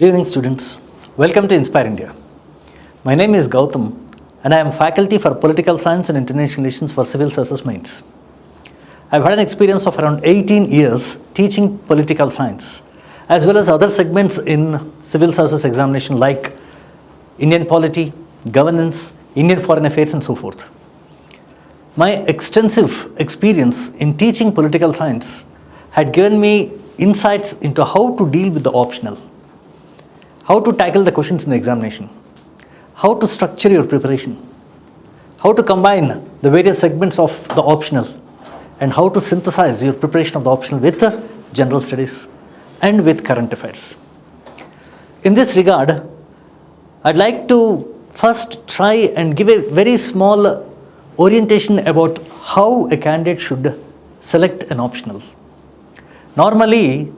Good evening students, welcome to Inspire India. My name is Goutham and I am faculty for Political Science and International Relations for Civil Services Mains. I have had an experience of around 18 years teaching political science as well as other segments in civil services examination like Indian polity, governance, Indian foreign affairs and so forth. My extensive experience in teaching political science had given me insights into how to deal with the optional, how to tackle the questions in the examination, how to structure your preparation, how to combine the various segments of the optional, and how to synthesize your preparation of the optional with the general studies and with current affairs. In this regard, I'd like to first try and give a very small orientation about how a candidate should select an optional. Normally,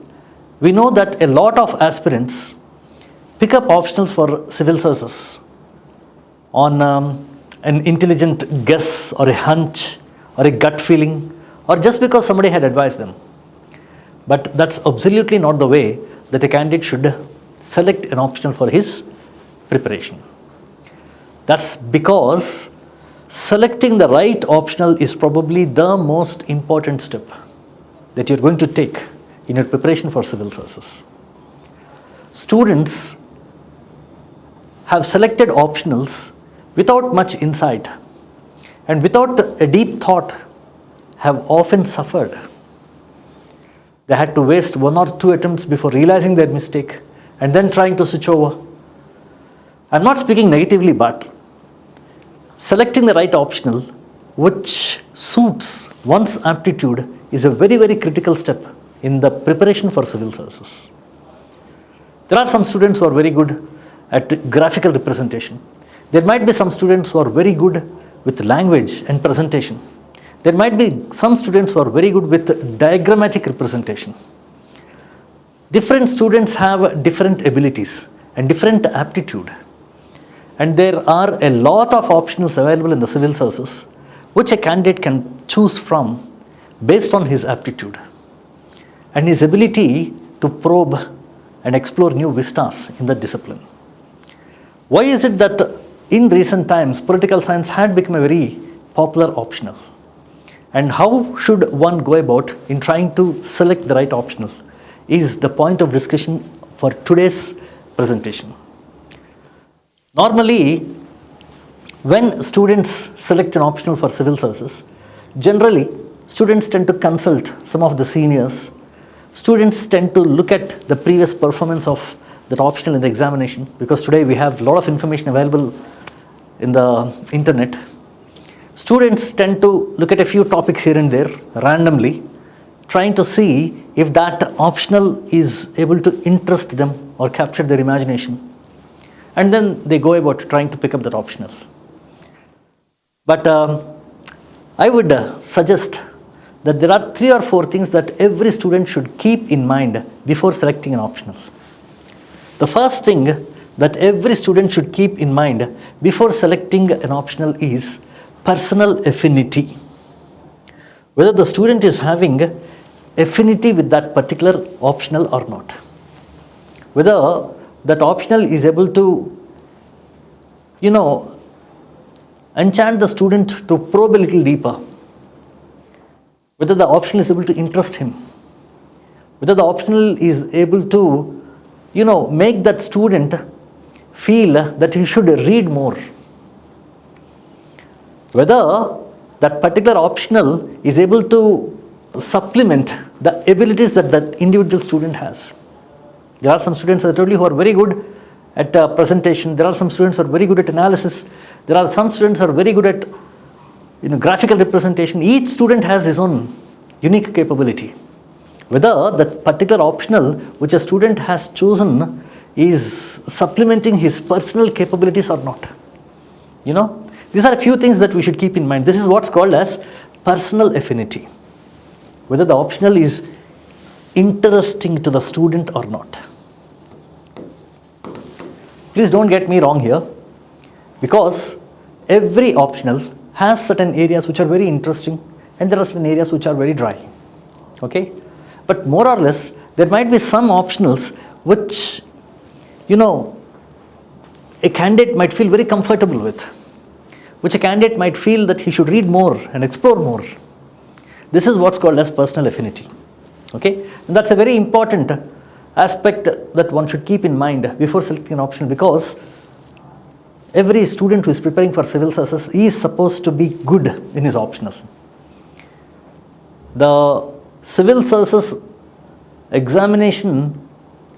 we know that a lot of aspirants pick up optionals for civil services on an intelligent guess or a hunch or a gut feeling or just because somebody had advised them. But that's absolutely not the way that a candidate should select an optional for his preparation. That's because selecting the right optional is probably the most important step that you're going to take in your preparation for civil services. Students have selected optionals without much insight and without a deep thought have often suffered. They had to waste 1 or 2 attempts before realizing their mistake and then trying to switch over. I'm not speaking negatively, but selecting the right optional which suits one's aptitude is a very, very critical step in the preparation for civil services. There are some students who are very good at graphical representation. There might be some students who are very good with language and presentation. There might be some students who are very good with diagrammatic representation. Different students have different abilities and different aptitude. And there are a lot of optionals available in the civil services which a candidate can choose from based on his aptitude and his ability to probe and explore new vistas in the discipline. Why is it that in recent times political science had become a very popular optional? And how should one go about in trying to select the right optional is the point of discussion for today's presentation. Normally, when students select an optional for civil services, generally students tend to consult some of the seniors. Students tend to look at the previous performance of that optional in the examination because today we have a lot of information available in the internet. Students tend to look at a few topics here and there randomly, trying to see if that optional is able to interest them or capture their imagination. And then they go about trying to pick up that optional. But I would suggest that there are 3 or 4 things that every student should keep in mind before selecting an optional. The first thing that every student should keep in mind before selecting an optional is personal affinity. Whether the student is having affinity with that particular optional or not. Whether that optional is able to, enchant the student to probe a little deeper. Whether the optional is able to interest him. Whether the optional is able to, make that student feel that he should read more. Whether that particular optional is able to supplement the abilities that that individual student has. There are some students, as I told you, who are very good at presentation. There are some students who are very good at analysis. There are some students who are very good at graphical representation. Each student has his own unique capability. Whether that particular optional which a student has chosen is supplementing his personal capabilities or not. These are a few things that we should keep in mind. This is what's called as personal affinity. Whether the optional is interesting to the student or not. Please don't get me wrong here, because every optional has certain areas which are very interesting and there are certain areas which are very dry. Okay? But more or less, there might be some optionals which you know, a candidate might feel very comfortable with, which a candidate might feel that he should read more and explore more. This is what's called as personal affinity. Okay, and that's a very important aspect that one should keep in mind before selecting an optional, because every student who is preparing for civil services is supposed to be good in his optional. The civil services examination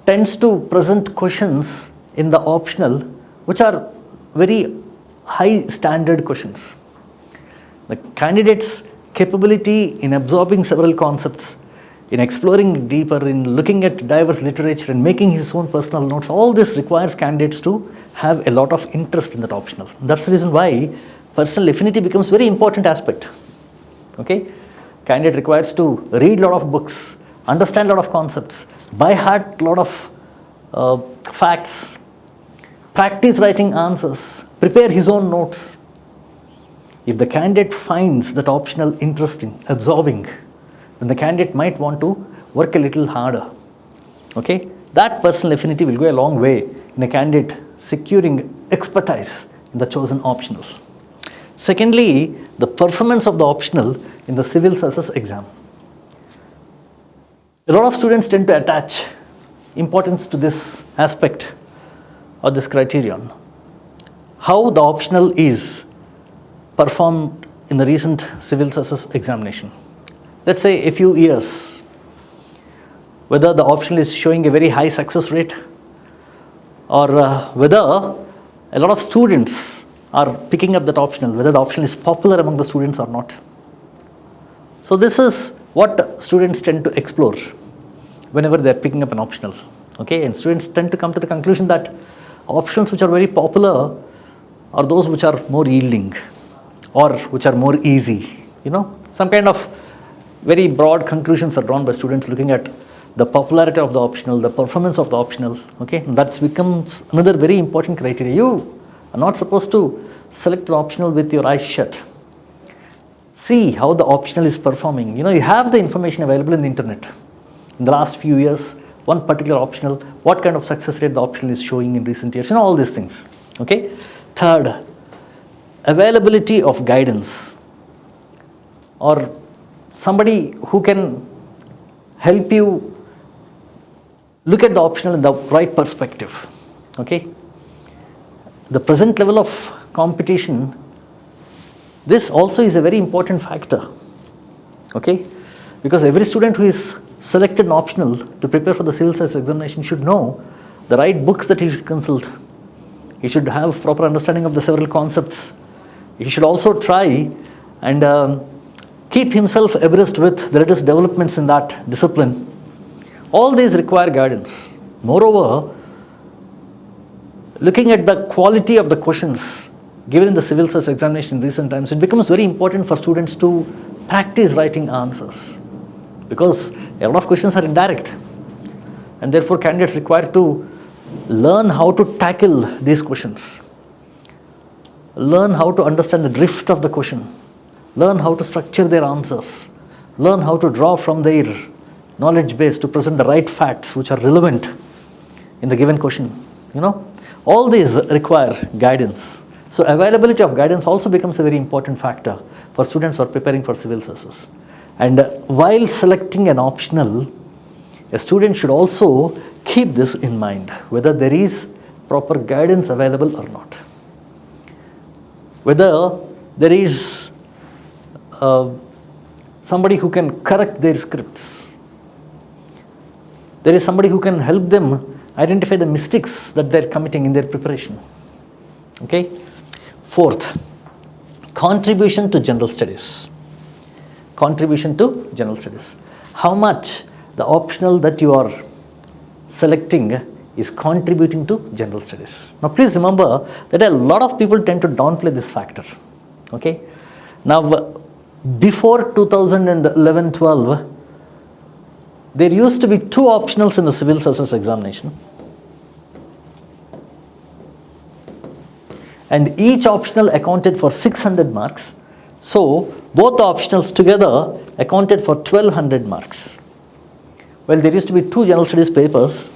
tends to present questions in the optional which are very high standard questions. The candidate's capability in absorbing several concepts, in exploring deeper, in looking at diverse literature and making his own personal notes, all this requires candidates to have a lot of interest in that optional. That's the reason why personal affinity becomes very important aspect. Okay, candidate requires to read a lot of books, understand a lot of concepts, by heart a lot of facts, practice writing answers, prepare his own notes. If the candidate finds that optional interesting, absorbing, then the candidate might want to work a little harder. Okay, that personal affinity will go a long way in a candidate securing expertise in the chosen optional. Secondly, the performance of the optional in the civil services exam. A lot of students tend to attach importance to this aspect or this criterion. How the optional is performed in the recent civil services examination. Let's say a few years, whether the optional is showing a very high success rate, or whether a lot of students are picking up that optional, whether the optional is popular among the students or not. So this is what students tend to explore whenever they are picking up an optional. Okay, and students tend to come to the conclusion that options which are very popular are those which are more yielding or which are more easy. You know, some kind of very broad conclusions are drawn by students looking at the popularity of the optional, the performance of the optional. Okay, and that becomes another very important criteria. You are not supposed to select an optional with your eyes shut. See how the optional is performing. You know, you have the information available in the internet. In the last few years, one particular optional, what kind of success rate the optional is showing in recent years, you know, all these things. Okay. Third, availability of guidance, or somebody who can help you look at the optional in the right perspective. Okay. The present level of competition, this also is a very important factor. Okay, because every student who is selected an optional to prepare for the civil service examination should know the right books that he should consult. He should have proper understanding of the several concepts. He should also try and keep himself abreast with the latest developments in that discipline. All these require guidance. Moreover, looking at the quality of the questions given in the civil service examination in recent times, it becomes very important for students to practice writing answers, because a lot of questions are indirect, and therefore candidates require to learn how to tackle these questions, learn how to understand the drift of the question, learn how to structure their answers, learn how to draw from their knowledge base to present the right facts which are relevant in the given question. You know, all these require guidance. So availability of guidance also becomes a very important factor for students who are preparing for civil services. And while selecting an optional, a student should also keep this in mind, whether there is proper guidance available or not, whether there is somebody who can correct their scripts, there is somebody who can help them identify the mistakes that they're committing in their preparation. Okay. Fourth, contribution to general studies. Contribution to general studies. How much the optional that you are selecting is contributing to general studies. Now please remember that a lot of people tend to downplay this factor. Okay. Now before 2011-12, there used to be 2 optionals in the civil services examination, and each optional accounted for 600 marks. So both the optionals together accounted for 1200 marks. Well, there used to be 2 general studies papers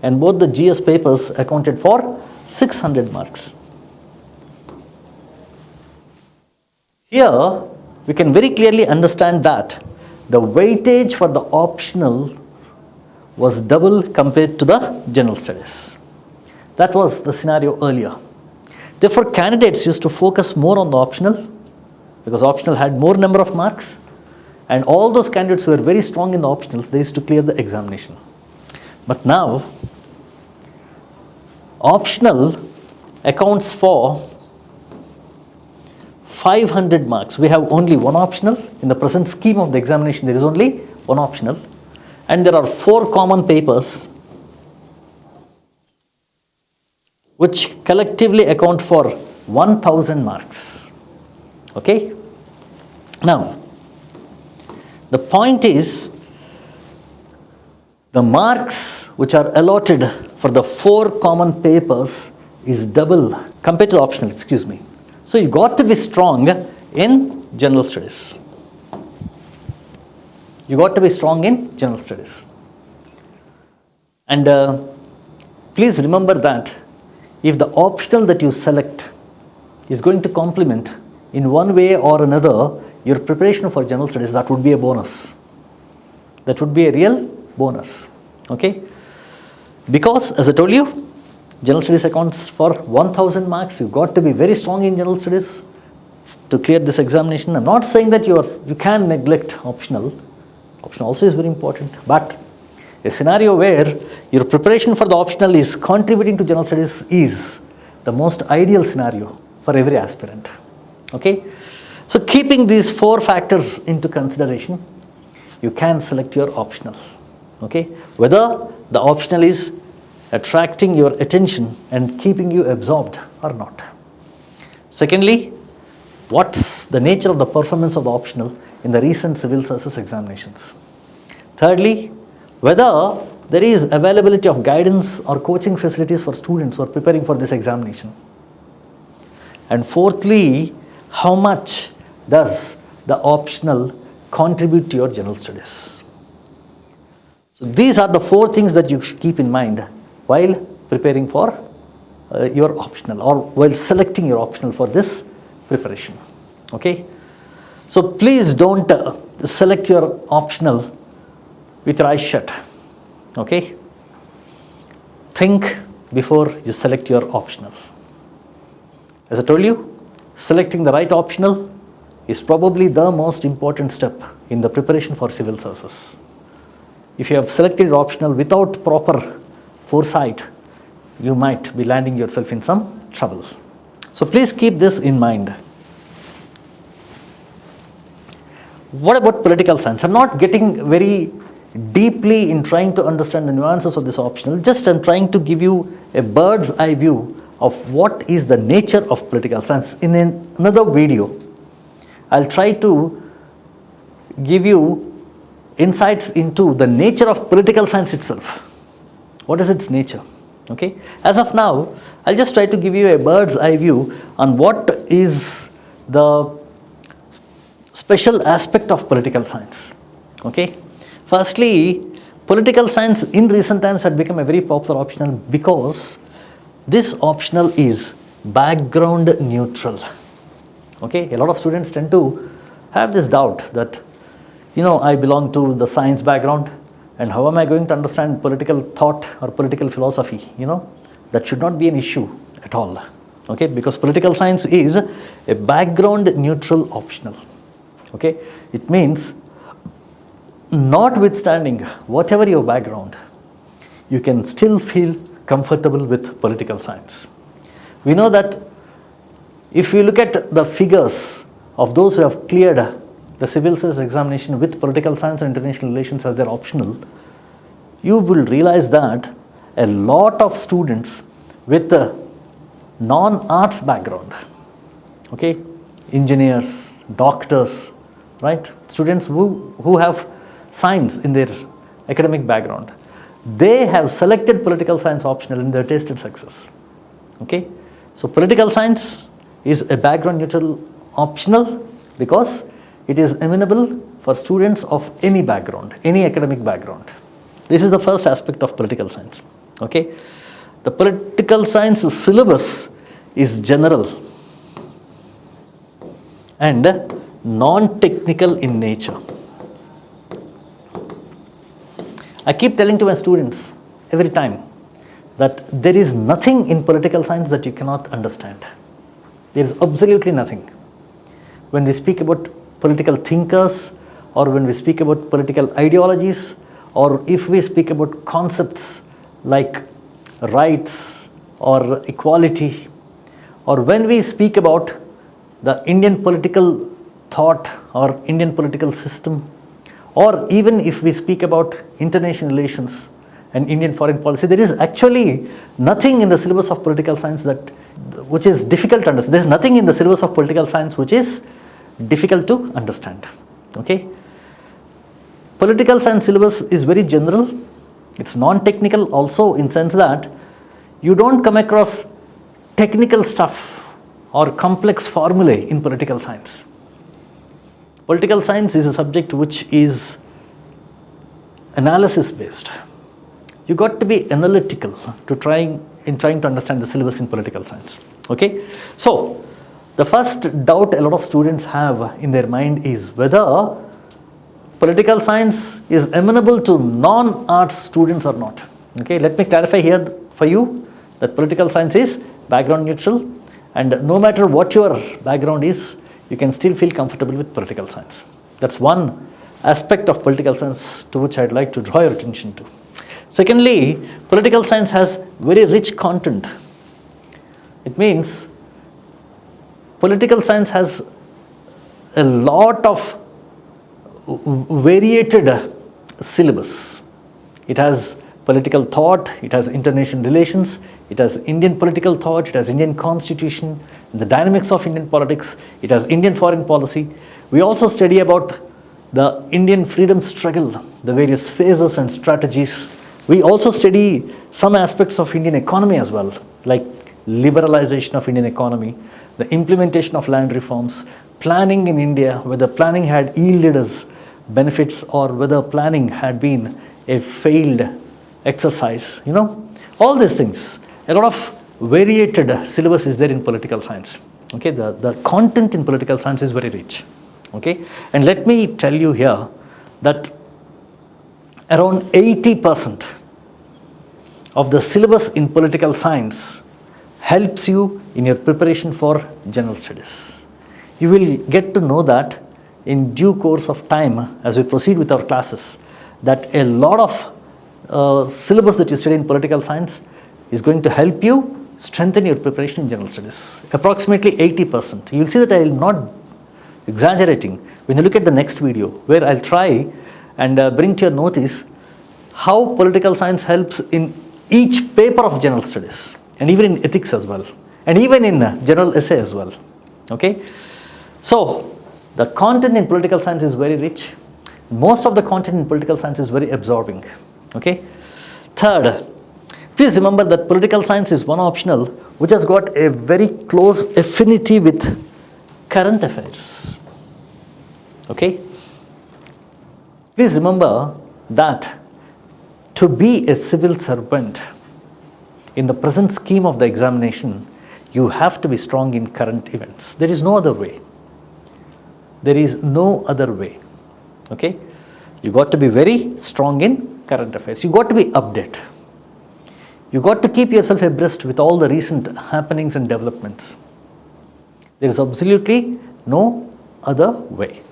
and both the GS papers accounted for 600 marks. Here, we can very clearly understand that the weightage for the optional was double compared to the general studies. That was the scenario earlier. Therefore, candidates used to focus more on the optional because optional had more number of marks, and all those candidates who were very strong in the optionals, they used to clear the examination. But now, optional accounts for 500 marks. We have only one optional. In the present scheme of the examination, there is only one optional. And there are 4 common papers which collectively account for 1000 marks. Okay? Now, the point is, the marks which are allotted for the 4 common papers is double compared to the optional, excuse me. So you got to be strong in general studies. You got to be strong in general studies. And please remember that if the optional that you select is going to complement in one way or another your preparation for general studies, that would be a bonus. That would be a real bonus. Okay? Because, as I told you, general studies accounts for 1000 marks. You've got to be very strong in general studies to clear this examination. I'm not saying that you can neglect optional. Optional also is very important. But a scenario where your preparation for the optional is contributing to general studies is the most ideal scenario for every aspirant. Okay? So keeping these 4 factors into consideration, you can select your optional. Okay? Whether the optional is attracting your attention and keeping you absorbed or not. Secondly, what's the nature of the performance of the optional in the recent civil services examinations? Thirdly, whether there is availability of guidance or coaching facilities for students who are preparing for this examination. And fourthly, how much does the optional contribute to your general studies? So these are the 4 things that you should keep in mind while preparing for your optional or while selecting your optional for this preparation. Okay? So please don't select your optional with your eyes shut. Okay? Think before you select your optional. As I told you, selecting the right optional is probably the most important step in the preparation for civil services. If you have selected your optional without proper foresight, you might be landing yourself in some trouble. So please keep this in mind. What about political science? I'm not getting very deeply in trying to understand the nuances of this optional. Just I'm trying to give you a bird's eye view of what is the nature of political science. In another video, I'll try to give you insights into the nature of political science itself. What is its nature? Okay. As of now, I'll just try to give you a bird's eye view on what is the special aspect of political science. Okay. Firstly, political science in recent times had become a very popular optional because this optional is background neutral. Okay. A lot of students tend to have this doubt that, I belong to the science background, and how am I going to understand political thought or political philosophy? That should not be an issue at all. Okay, because political science is a background neutral optional. Okay, it means notwithstanding whatever your background, you can still feel comfortable with political science. We know that if you look at the figures of those who have cleared the civil service examination with political science and international relations as their optional, you will realize that a lot of students with a non-arts background, okay, engineers, doctors, right, students who have science in their academic background, they have selected political science optional and they have tasted success. Okay, so political science is a background neutral optional because it is amenable for students of any background, any academic background. This is the first aspect of political science. Okay, the political science syllabus is general and non-technical in nature. I keep telling to my students every time that there is nothing in political science that you cannot understand. There is absolutely nothing. When we speak about political thinkers, or when we speak about political ideologies, or if we speak about concepts like rights or equality, or when we speak about the Indian political thought or Indian political system, or even if we speak about international relations and Indian foreign policy, there is actually nothing in the syllabus of political science which is difficult to understand. There is nothing in the syllabus of political science which is difficult to understand. Okay? Political science syllabus is very general. It's non-technical also, in sense that you don't come across technical stuff or complex formulae in political science. Political science is a subject which is analysis based. You got to be analytical trying to understand the syllabus in political science. Okay, so the first doubt a lot of students have in their mind is whether political science is amenable to non-arts students or not. Okay, let me clarify here for you that political science is background neutral, and no matter what your background is, you can still feel comfortable with political science. That's one aspect of political science to which I'd like to draw your attention to. Secondly, political science has very rich content. It means political science has a lot of variated syllabus. It has political thought, it has international relations, it has Indian political thought, it has Indian constitution, the dynamics of Indian politics, it has Indian foreign policy. We also study about the Indian freedom struggle, the various phases and strategies. We also study some aspects of Indian economy as well, like liberalization of Indian economy, the implementation of land reforms, planning in India, whether planning had yielded us benefits or whether planning had been a failed exercise. All these things. A lot of variated syllabus is there in political science. Okay, the content in political science is very rich. Okay, and let me tell you here that around 80% of the syllabus in political science helps you in your preparation for general studies. You will get to know that in due course of time as we proceed with our classes, that a lot of syllabus that you study in political science is going to help you strengthen your preparation in general studies. Approximately 80%. You will see that I am not exaggerating when you look at the next video, where I'll try and bring to your notice how political science helps in each paper of general studies, and even in ethics as well, and even in general essay as well. Okay, so the content in political science is very rich. Most of the content in political science is very absorbing. Okay, third, please remember that political science is one optional which has got a very close affinity with current affairs. Okay, please remember that to be a civil servant in the present scheme of the examination, you have to be strong in current events. There is no other way. There is no other way. Okay, you got to be very strong in current affairs. You got to be updated. You got to keep yourself abreast with all the recent happenings and developments. There is absolutely no other way.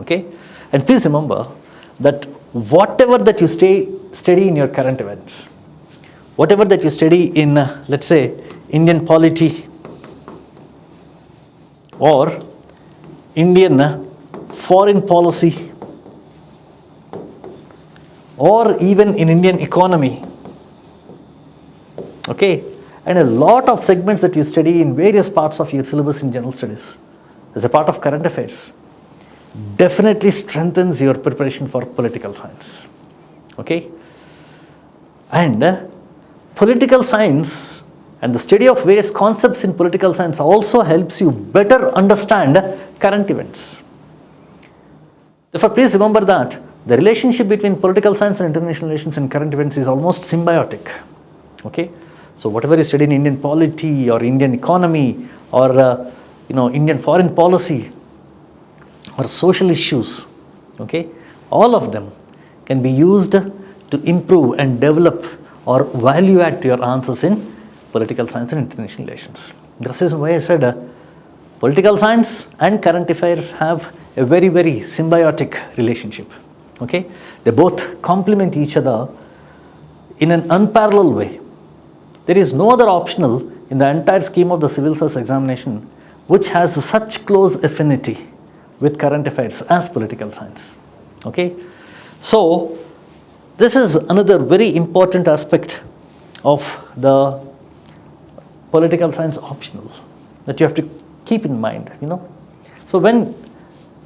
Okay, and please remember that whatever that you study in your current events, whatever that you study in, let's say, Indian polity or Indian foreign policy, or even in Indian economy, okay, and a lot of segments that you study in various parts of your syllabus in general studies as a part of current affairs, definitely strengthens your preparation for political science. Okay, and political science and the study of various concepts in political science also helps you better understand current events. Therefore, please remember that the relationship between political science and international relations and current events is almost symbiotic. Okay, so whatever you study in Indian polity or Indian economy or Indian foreign policy or social issues, okay, all of them can be used to improve and develop or value add to your answers in political science and international relations. This is why I said political science and current affairs have a very, very symbiotic relationship. Okay, they both complement each other in an unparalleled way. There is no other optional in the entire scheme of the civil service examination which has such close affinity with current affairs as political science. Okay, so this is another very important aspect of the political science optional that you have to keep in mind. So when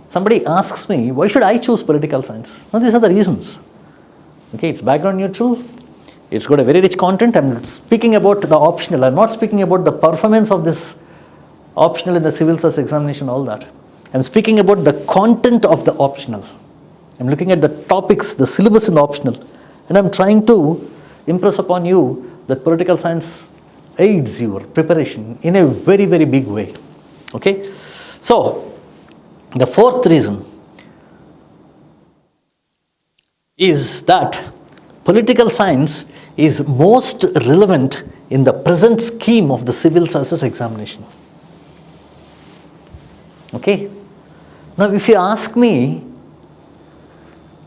somebody asks me, why should I choose political science? Now, these are the reasons. Okay, it's background neutral. It's got a very rich content. I'm speaking about the optional. I'm not speaking about the performance of this optional in the civil service examination, all that. I'm speaking about the content of the optional. I'm looking at the topics, the syllabus in the optional, and I'm trying to impress upon you that political science aids your preparation in a very, very big way. Okay, so the fourth reason is that political science is most relevant in the present scheme of the civil services examination. Okay, now if you ask me,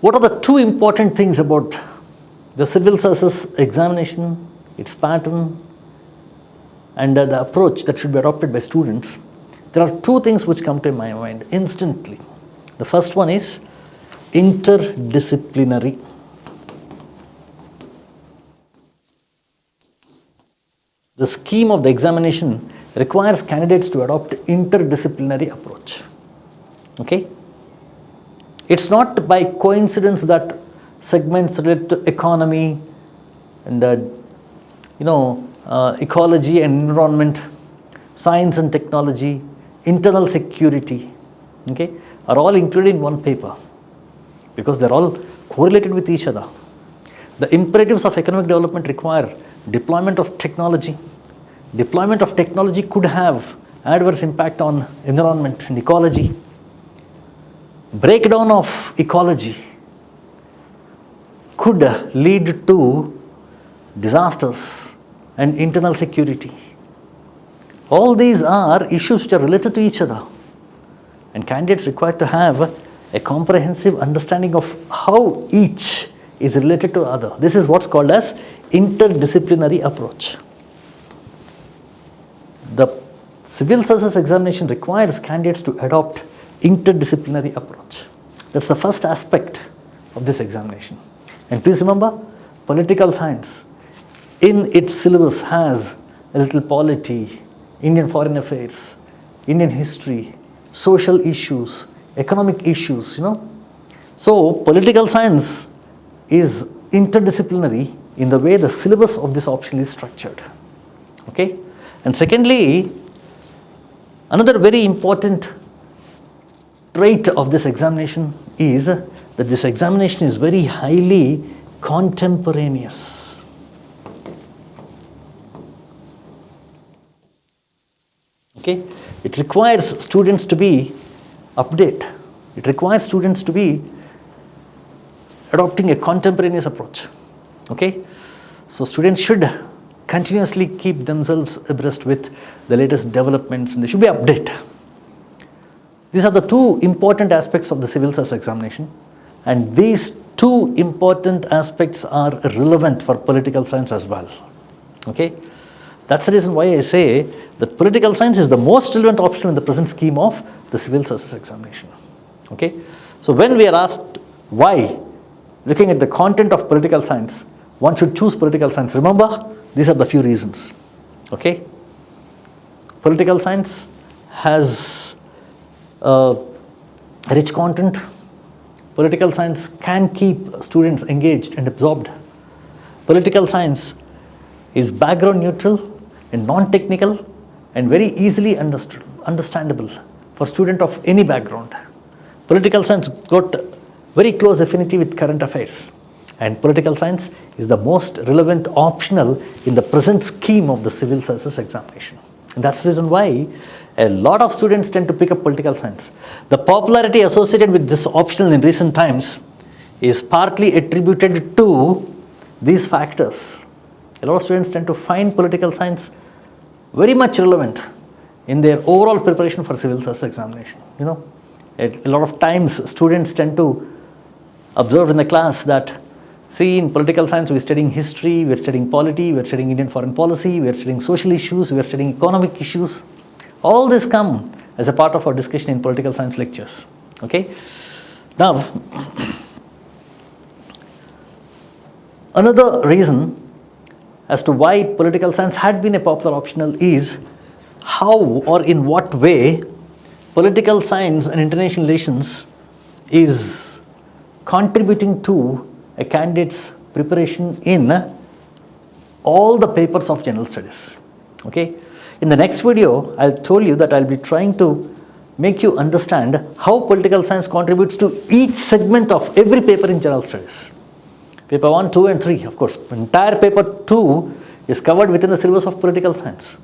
what are the two important things about the civil services examination, its pattern, and the approach that should be adopted by students? There are two things which come to my mind instantly. The first one is interdisciplinary. The scheme of the examination requires candidates to adopt interdisciplinary approach. Okay? It's not by coincidence that segments related to economy and ecology and environment, science and technology, internal security, okay, are all included in one paper because they're all correlated with each other. The imperatives of economic development require deployment of technology. Deployment of technology could have adverse impact on environment and ecology. Breakdown of ecology could lead to disasters and internal security. All these are issues which are related to each other, and candidates require to have a comprehensive understanding of how each is related to other. This is what's called as interdisciplinary approach. The civil services examination requires candidates to adopt interdisciplinary approach. That's the first aspect of this examination. And please remember, political science in its syllabus has a little polity, Indian foreign affairs, Indian history, social issues, economic issues, So political science is interdisciplinary in the way the syllabus of this option is structured. Okay? And secondly, another very important trait of this examination is that this examination is very highly contemporaneous. Okay? It requires students to be update. It requires students to be adopting a contemporaneous approach. Okay? So students should continuously keep themselves abreast with the latest developments, and they should be update. These are the two important aspects of the civil service examination, and these two important aspects are relevant for political science as well. Okay? That's the reason why I say that political science is the most relevant option in the present scheme of the civil services examination. Okay? So when we are asked why, looking at the content of political science, one should choose political science, remember, these are the few reasons. Okay? Political science has rich content. Political science can keep students engaged and absorbed. Political science is background neutral and non-technical and very easily understandable for student of any background. Political science got very close affinity with current affairs, And political science is the most relevant optional in the present scheme of the civil services examination. And that's the reason why a lot of students tend to pick up political science. The popularity associated with this optional in recent times is partly attributed to these factors. A lot of students tend to find political science very much relevant in their overall preparation for civil service examination. A lot of times students tend to observe in the class that, see, in political science we're studying history, we're studying polity, we're studying Indian foreign policy, we're studying social issues, we're studying economic issues. All this come as a part of our discussion in political science lectures. Okay? Now, another reason as to why political science had been a popular optional is how or in what way political science and international relations is contributing to a candidate's preparation in all the papers of general studies. Okay? In the next video, I'll told you that I'll be trying to make you understand how political science contributes to each segment of every paper in general studies. Paper 1, 2 and 3, of course, entire paper 2 is covered within the syllabus of political science.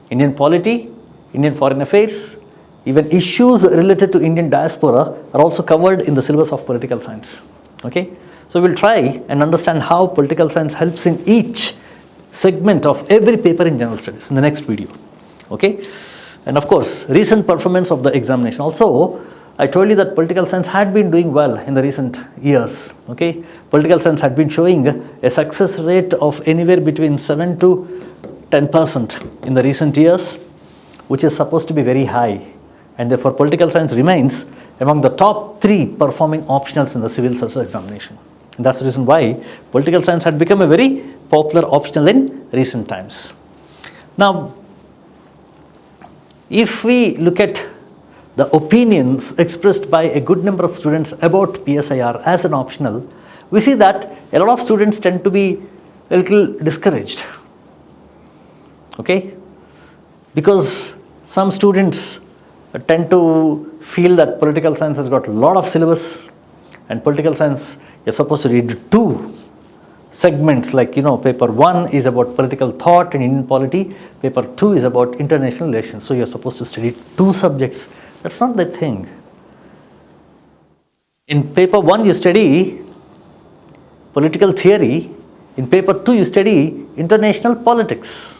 Indian polity, Indian foreign affairs, even issues related to Indian diaspora are also covered in the syllabus of political science. Okay? So we'll try and understand how political science helps in each segment of every paper in general studies in the next video. Okay? And of course, recent performance of the examination. Also, I told you that political science had been doing well in the recent years. Okay? Political science had been showing a success rate of anywhere between 7 to 10% in the recent years, which is supposed to be very high. And therefore, political science remains among the top 3 performing optionals in the civil service examination. And that's the reason why political science had become a very popular optional in recent times. Now, if we look at the opinions expressed by a good number of students about PSIR as an optional, we see that a lot of students tend to be a little discouraged. Okay? Because some students tend to feel that political science has got a lot of syllabus, and political science you're supposed to read 2 segments, like paper 1 is about political thought and Indian polity, paper 2 is about international relations. So you're supposed to study 2 subjects. That's not the thing. In paper 1 you study political theory, in paper 2 you study international politics.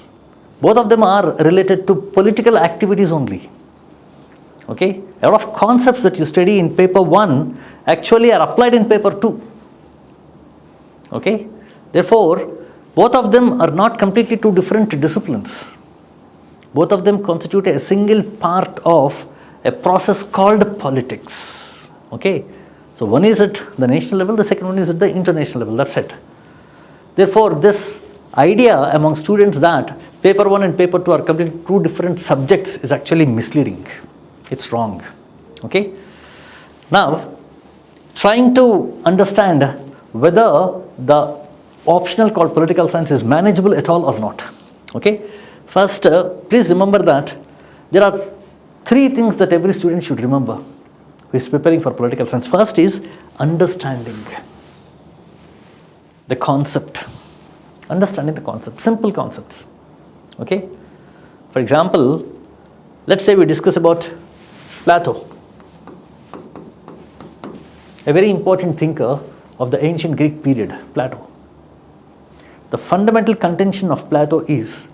Both of them are related to political activities only. Okay? A lot of concepts that you study in paper 1 actually are applied in paper 2. Okay? Therefore, both of them are not completely 2 different disciplines. Both of them constitute a single part of a process called politics. Okay? So one is at the national level, the second one is at the international level. That's it. Therefore, this idea among students that paper 1 and paper 2 are completely 2 different subjects is actually misleading. It's wrong. Okay? Now, trying to understand whether the optional called political science is manageable at all or not. Okay? First, please remember that there are 3 things that every student should remember who is preparing for political science. First is understanding the concept. Understanding the concept, simple concepts. Okay? For example, let's say we discuss about Plato, a very important thinker of the ancient Greek period, Plato. The fundamental contention of Plato is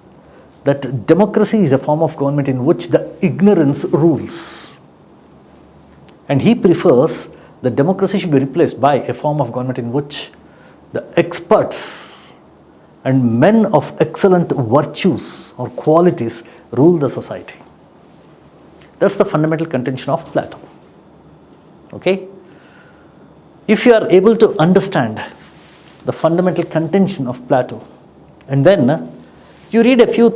that democracy is a form of government in which the ignorance rules. And he prefers that democracy should be replaced by a form of government in which the experts and men of excellent virtues or qualities rule the society. That's the fundamental contention of Plato. Okay? If you are able to understand the fundamental contention of Plato, and then you read a few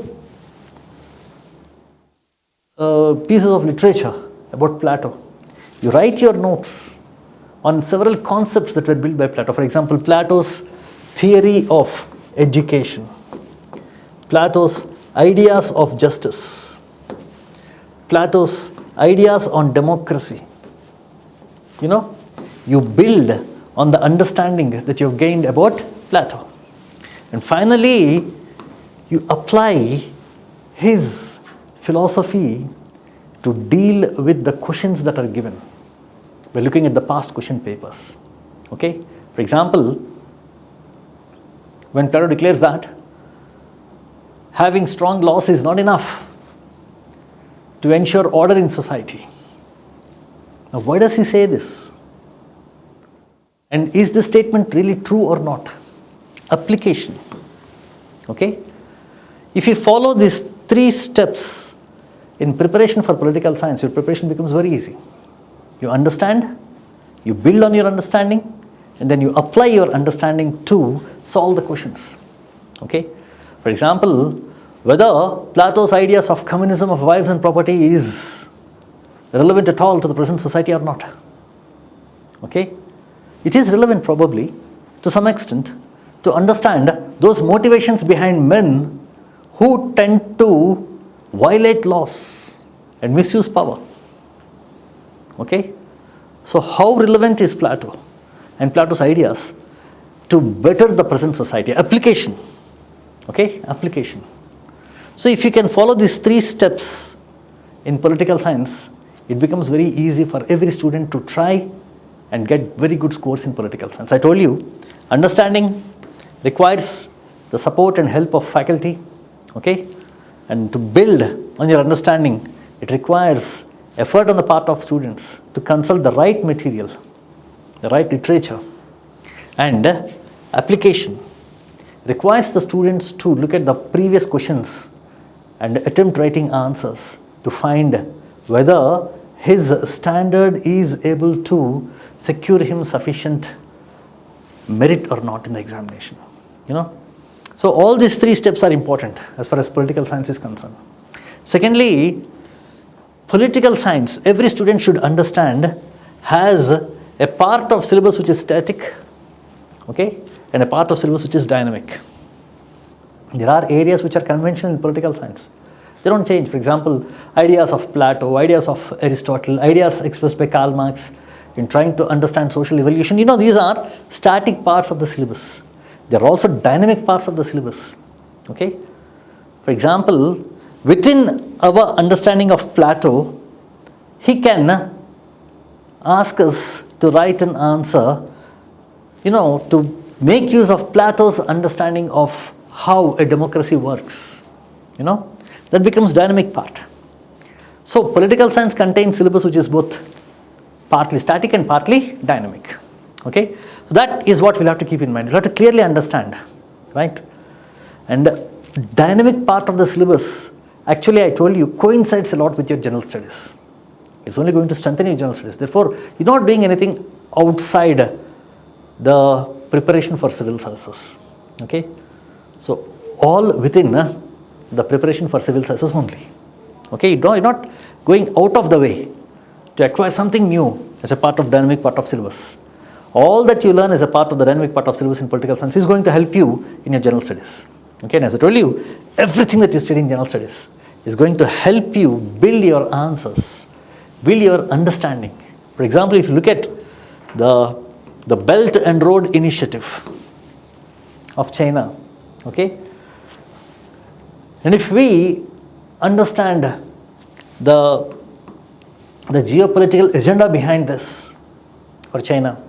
pieces of literature about Plato, you write your notes on several concepts that were built by Plato. For example, Plato's theory of education, Plato's ideas of justice, Plato's ideas on democracy. You build on the understanding that you've gained about Plato. And finally, you apply his philosophy to deal with the questions that are given by looking at the past question papers. Okay? For example, when Plato declares that having strong laws is not enough to ensure order in society. Now, why does he say this? And is this statement really true or not? Application. Okay? If you follow these 3 steps in preparation for political science, your preparation becomes very easy. You understand, you build on your understanding, and then you apply your understanding to solve the questions. Okay? For example, whether Plato's ideas of communism of wives and property is relevant at all to the present society or not. Okay? It is relevant probably to some extent to understand those motivations behind men who tend to violate laws and misuse power. Okay? So how relevant is Plato and Plato's ideas to better the present society? Application. Okay? Application. So if you can follow these 3 steps in political science, it becomes very easy for every student to try and get very good scores in political science. I told you, understanding requires the support and help of faculty. Okay? And to build on your understanding, it requires effort on the part of students to consult the right material, the right literature. And application requires the students to look at the previous questions and attempt writing answers to find whether his standard is able to secure him sufficient merit or not in the examination. You know? So all these 3 steps are important as far as political science is concerned. Secondly, political science, every student should understand, has a part of syllabus which is static, okay, and a part of syllabus which is dynamic. There are areas which are conventional in political science. They don't change. For example, ideas of Plato, ideas of Aristotle, ideas expressed by Karl Marx in trying to understand social evolution. You know, these are static parts of the syllabus. There are also dynamic parts of the syllabus. Okay? For example, within our understanding of Plato, he can ask us to write an answer, you know, to make use of Plato's understanding of how a democracy works. You know, that becomes dynamic part. So political science contains syllabus which is both partly static and partly dynamic. Okay, so that is what we'll have to keep in mind. We'll have to clearly understand, right? And dynamic part of the syllabus, actually I told you, coincides a lot with your general studies. It's only going to strengthen your general studies. Therefore, you're not doing anything outside the preparation for civil services. Okay, so all within the preparation for civil services only. Okay, you're not going out of the way to acquire something new as a part of dynamic part of syllabus. All that you learn as a part of the dynamic part of syllabus in political science is going to help you in your general studies. Okay, and as I told you, everything that you study in general studies is going to help you build your answers, build your understanding. For example, if you look at the Belt and Road Initiative of China, okay, and if we understand the geopolitical agenda behind this for China,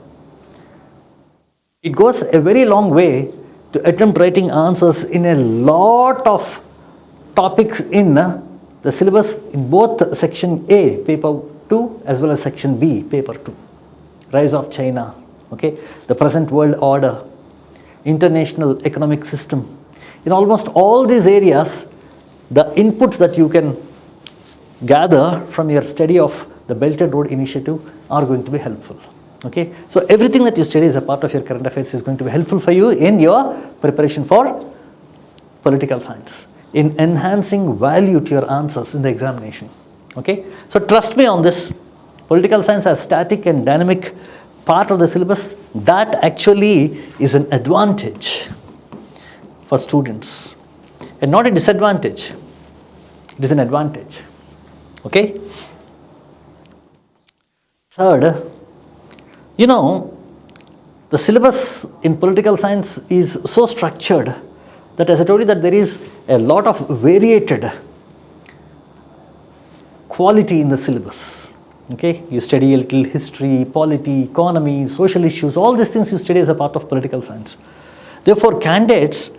it goes a very long way to attempt writing answers in a lot of topics in the syllabus in both section A, paper 2, as well as section B, paper 2. Rise of China, okay, the present world order, international economic system. In almost all these areas, the inputs that you can gather from your study of the Belt and Road Initiative are going to be helpful. Okay, so everything that you study as a part of your current affairs is going to be helpful for you in your preparation for political science, in enhancing value to your answers in the examination. Okay, so trust me on this. Political science has static and dynamic part of the syllabus. That actually is an advantage for students and not a disadvantage. It is an advantage. Okay. Third, you know, The syllabus in political science is so structured that, as I told you, that there is a lot of variated quality in the syllabus. Okay, you study a little history, polity, economy, social issues, all these things you study as a part of political science. Therefore, candidates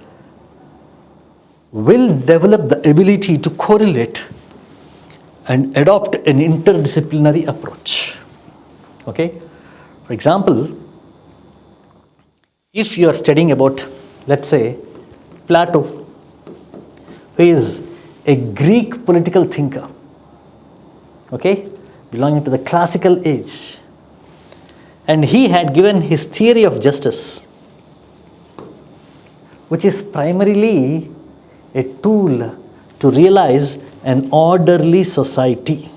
will develop the ability to correlate and adopt an interdisciplinary approach. Okay, for example, if you are studying about, let's say, Plato, who is a Greek political thinker, okay, belonging to the classical age, and he had given his theory of justice, which is primarily a tool to realize an orderly society.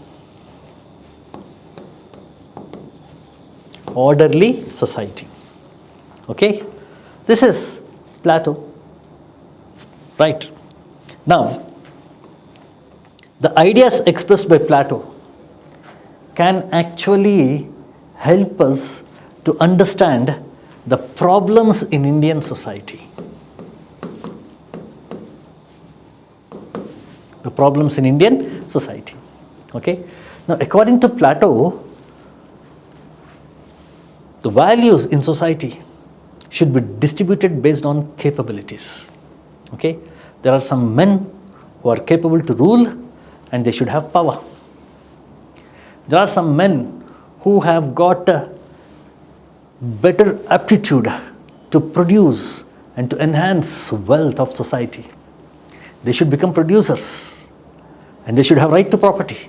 Orderly society. Okay, this is Plato. Right. Now, the ideas expressed by Plato can actually help us to understand the problems in Indian society. The problems in Indian society. Okay. Now, according to Plato, the values in society should be distributed based on capabilities. Okay. There are some men who are capable to rule and they should have power. There are some men who have got a better aptitude to produce and to enhance wealth of society. They should become producers and they should have right to property.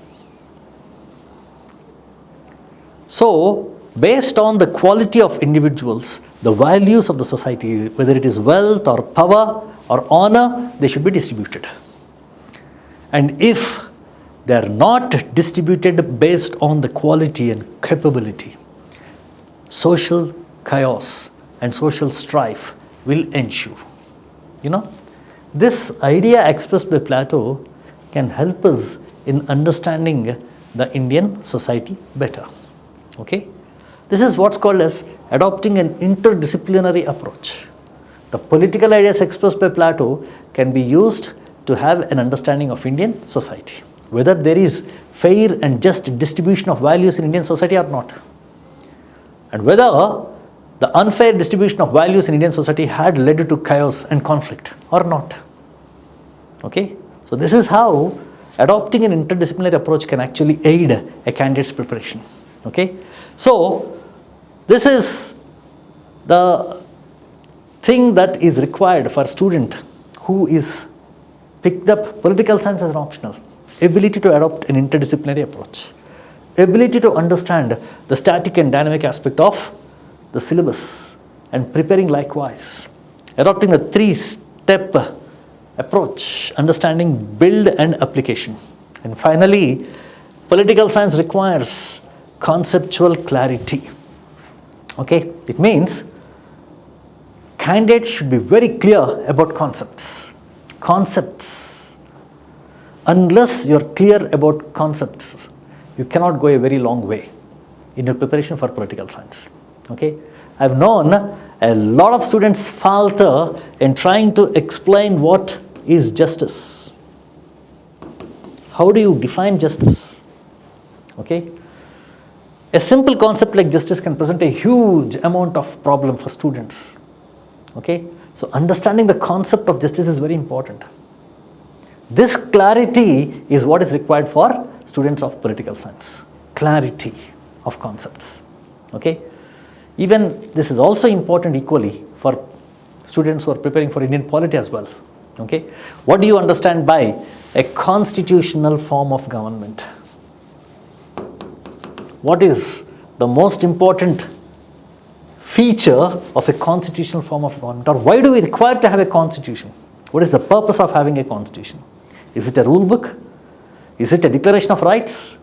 So, based on the quality of individuals, the values of the society, whether it is wealth or power or honor, they should be distributed. And if they are not distributed based on the quality and capability, social chaos and social strife will ensue. You know, this idea expressed by Plato can help us in understanding the Indian society better. Okay? This is what's called as adopting an interdisciplinary approach. The political ideas expressed by Plato can be used to have an understanding of Indian society, whether there is fair and just distribution of values in Indian society or not, and whether the unfair distribution of values in Indian society had led to chaos and conflict or not. Okay? So this is how adopting an interdisciplinary approach can actually aid a candidate's preparation. Okay? So this is the thing that is required for a student who is picked up political science as an optional. Ability to adopt an interdisciplinary approach. Ability to understand the static and dynamic aspect of the syllabus and preparing likewise. Adopting a 3-step approach, understanding, build and application. And finally, political science requires conceptual clarity. Okay, it means candidates should be very clear about concepts. Concepts. Unless you're clear about concepts, you cannot go a very long way in your preparation for political science. Okay, I've known a lot of students falter in trying to explain what is justice. How do you define justice? Okay, a simple concept like justice can present a huge amount of problem for students. Okay, so understanding the concept of justice is very important. This clarity is what is required for students of political science. Clarity of concepts. Okay, even this is also important equally for students who are preparing for Indian polity as well. Okay, what do you understand by a constitutional form of government? What is the most important feature of a constitutional form of government, or why do we require to have a constitution? What is the purpose of having a constitution? Is it a rule book? Is it a declaration of rights?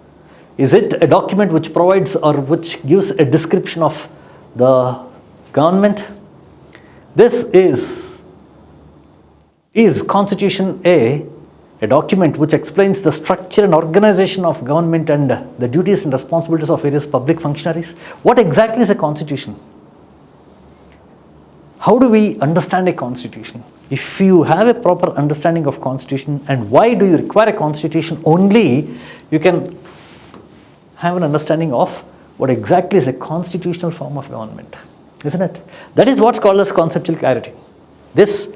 Is it a document which provides or which gives a description of the government? This is Constitution a document which explains the structure and organization of government and the duties and responsibilities of various public functionaries? What exactly is a constitution? how do we understand a constitution? If you have a proper understanding of constitution and why do you require a constitution only, you can have an understanding of what exactly is a constitutional form of government, isn't it? That is what's called as conceptual clarity. This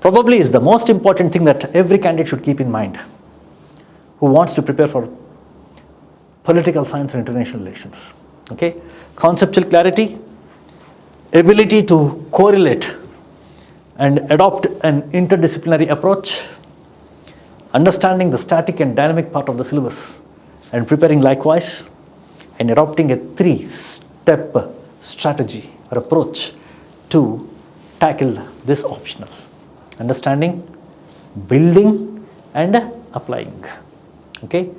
probably is the most important thing that every candidate should keep in mind who wants to prepare for political science and international relations. Okay? Conceptual clarity, ability to correlate and adopt an interdisciplinary approach, understanding the static and dynamic part of the syllabus and preparing likewise, and adopting a 3-step strategy or approach to tackle this optional. Understanding, building, and applying. Okay?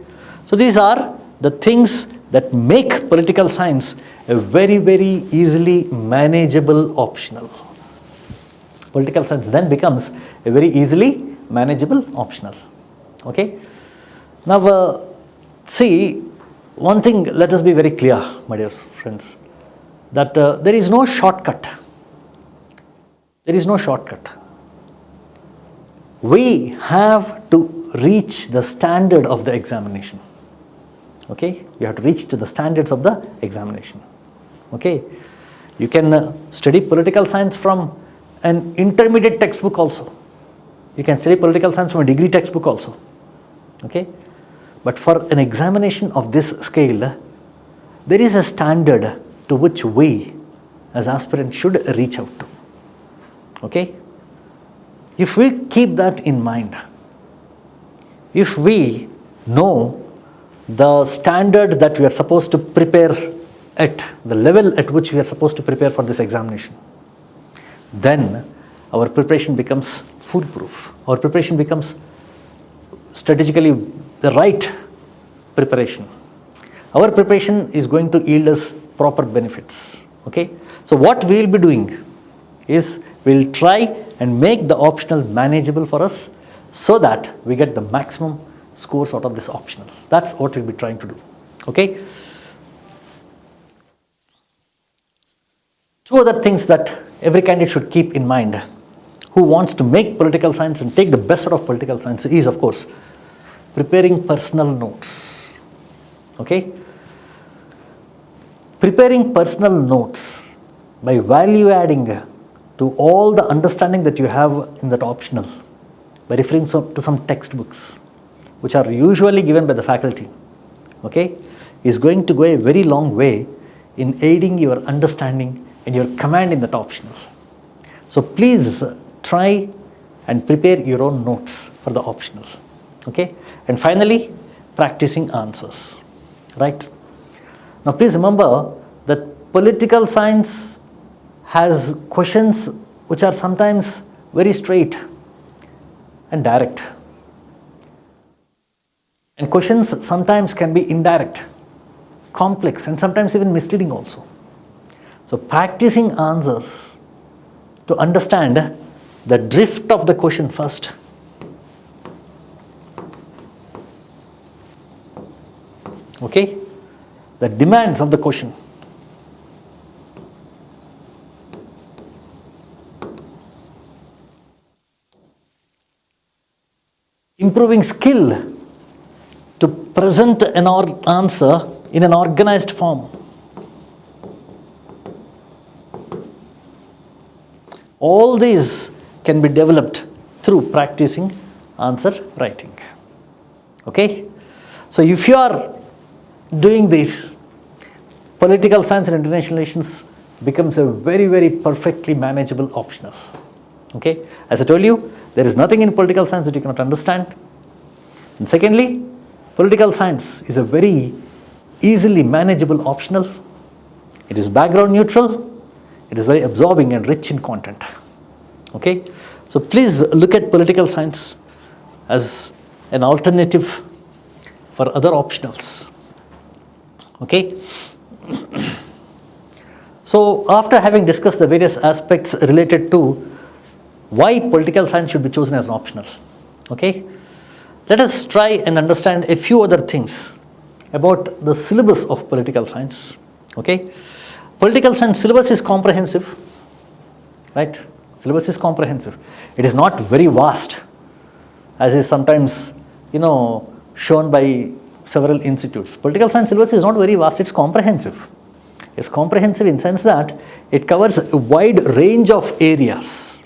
So these are the things that make political science a very, very easily manageable optional. Political science then becomes a very easily manageable optional. Okay? Now, see, one thing, let us be very clear, my dear friends, that there is no shortcut. There is no shortcut. We have to reach the standard of the examination. Okay? You have to reach to the standards of the examination. Okay? You can study political science from an intermediate textbook also. You can study political science from a degree textbook also. Okay? But for an examination of this scale, there is a standard to which we as aspirants should reach out to. Okay? If we keep that in mind, if we know the standard that we are supposed to prepare at, the level at which we are supposed to prepare for this examination, then our preparation becomes foolproof. Our preparation becomes strategically the right preparation. Our preparation is going to yield us proper benefits. Okay? So what we will be doing is we will try and make the optional manageable for us so that we get the maximum scores out of this optional. That's what we'll be trying to do. Okay? Two other things that every candidate should keep in mind who wants to make political science and take the best out of political science is, of course, preparing personal notes. Okay? Preparing personal notes by value adding to all the understanding that you have in that optional, by referring to some textbooks which are usually given by the faculty, okay, is going to go a very long way in aiding your understanding and your command in that optional. So please try and prepare your own notes for the optional. Okay? And finally, practicing answers. Right? Now please remember that political science has questions which are sometimes very straight and direct. And questions sometimes can be indirect, complex, and sometimes even misleading also. So practicing answers to understand the drift of the question first. Okay? The demands of the question. Improving skill to present an answer in an organized form. All these can be developed through practicing answer writing. Okay? So if you are doing this, political science and international relations becomes a very, very perfectly manageable optional. Okay? As I told you, there is nothing in political science that you cannot understand. And secondly, political science is a very easily manageable optional. It is background neutral. It is very absorbing and rich in content. Okay? So please look at political science as an alternative for other optionals. Okay? So after having discussed the various aspects related to why political science should be chosen as an optional, okay, let us try and understand a few other things about the syllabus of political science. Okay? Political science syllabus is comprehensive, right? Syllabus is comprehensive. It is not very vast, as is sometimes, shown by several institutes. Political science syllabus is not very vast, it's comprehensive. It's comprehensive in the sense that it covers a wide range of areas.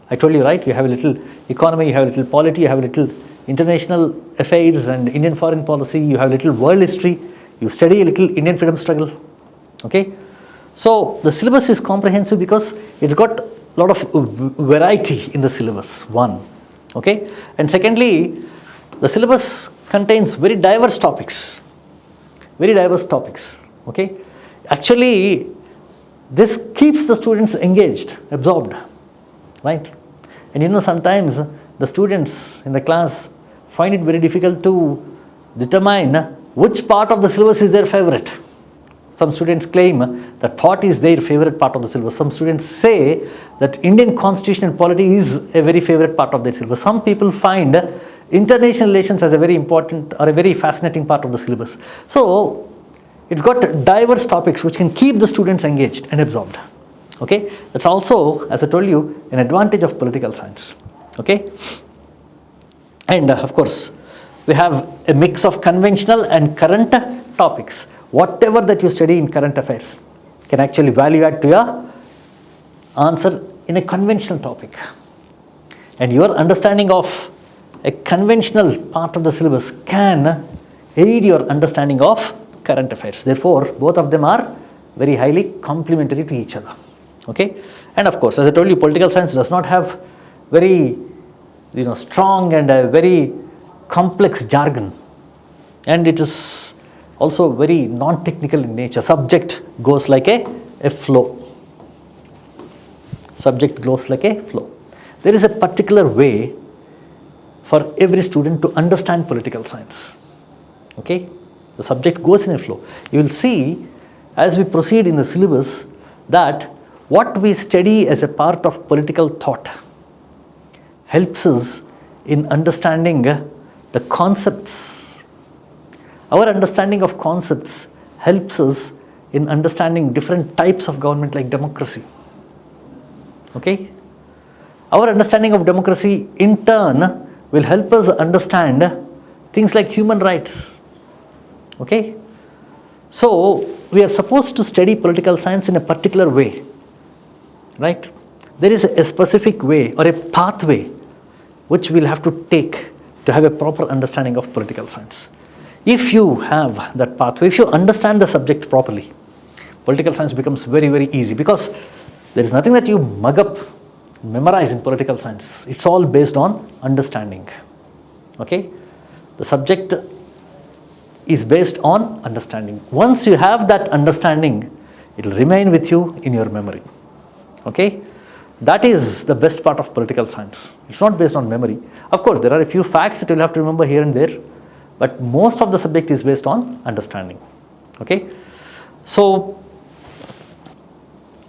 I told you, right? You have a little economy, you have a little polity, you have a little international affairs and Indian foreign policy, you have a little world history, you study a little Indian freedom struggle. Okay? So the syllabus is comprehensive because it's got a lot of variety in the syllabus, one. Okay? And secondly, the syllabus contains very diverse topics. Very diverse topics. Okay? Actually, this keeps the students engaged, absorbed. Right? And sometimes the students in the class find it very difficult to determine which part of the syllabus is their favorite. Some students claim that thought is their favorite part of the syllabus. Some students say that Indian constitution and polity is a very favorite part of their syllabus. Some people find international relations as a very important or a very fascinating part of the syllabus. So it's got diverse topics which can keep the students engaged and absorbed. Okay, that's also, as I told you, an advantage of political science. Okay, and of course, we have a mix of conventional and current topics. Whatever that you study in current affairs can actually value add to your answer in a conventional topic. And your understanding of a conventional part of the syllabus can aid your understanding of current affairs. Therefore, both of them are very highly complementary to each other. Okay, and of course, as I told you, political science does not have very strong and very complex jargon, and it is also very non-technical in nature. Subject goes like a flow. Subject goes like a flow. There is a particular way for every student to understand political science. Okay, the subject goes in a flow. You will see as we proceed in the syllabus that what we study as a part of political thought helps us in understanding the concepts. Our understanding of concepts helps us in understanding different types of government like democracy. Okay? Our understanding of democracy in turn will help us understand things like human rights. Okay? So, we are supposed to study political science in a particular way. Right? There is a specific way or a pathway which we'll have to take to have a proper understanding of political science. If you have that pathway, if you understand the subject properly, political science becomes very, very easy because there is nothing that you mug up, memorize in political science. It's all based on understanding. Okay? The subject is based on understanding. Once you have that understanding, it will remain with you in your memory. Okay, that is the best part of political science. It's not based on memory. Of course, there are a few facts that you'll have to remember here and there, but most of the subject is based on understanding. Okay, so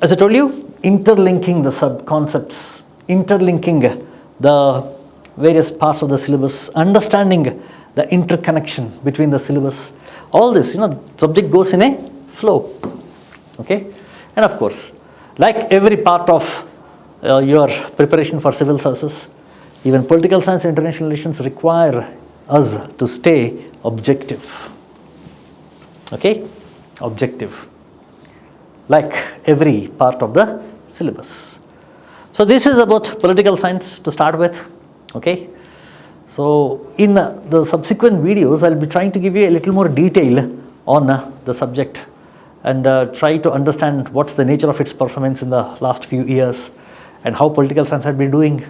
as I told you, interlinking the sub-concepts, interlinking the various parts of the syllabus, understanding the interconnection between the syllabus, all this, subject goes in a flow. Okay, and of course, like every part of your preparation for civil services, even political science and international relations require us to stay objective. Okay? Objective. Like every part of the syllabus. So this is about political science to start with. Okay? So in the subsequent videos, I'll be trying to give you a little more detail on the subject and try to understand what's the nature of its performance in the last few years and how political science had been doing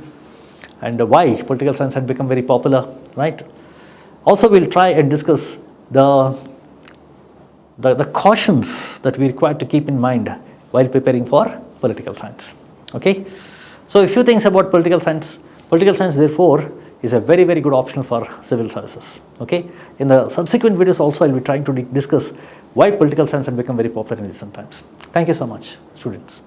and why political science had become very popular, right? Also, we'll try and discuss the cautions that we require to keep in mind while preparing for political science. Okay? So, a few things about political science. Political science, therefore, is a very, very good option for civil services. Okay? In the subsequent videos also, I'll be trying to discuss why political science had become very popular in recent times. Thank you so much, students.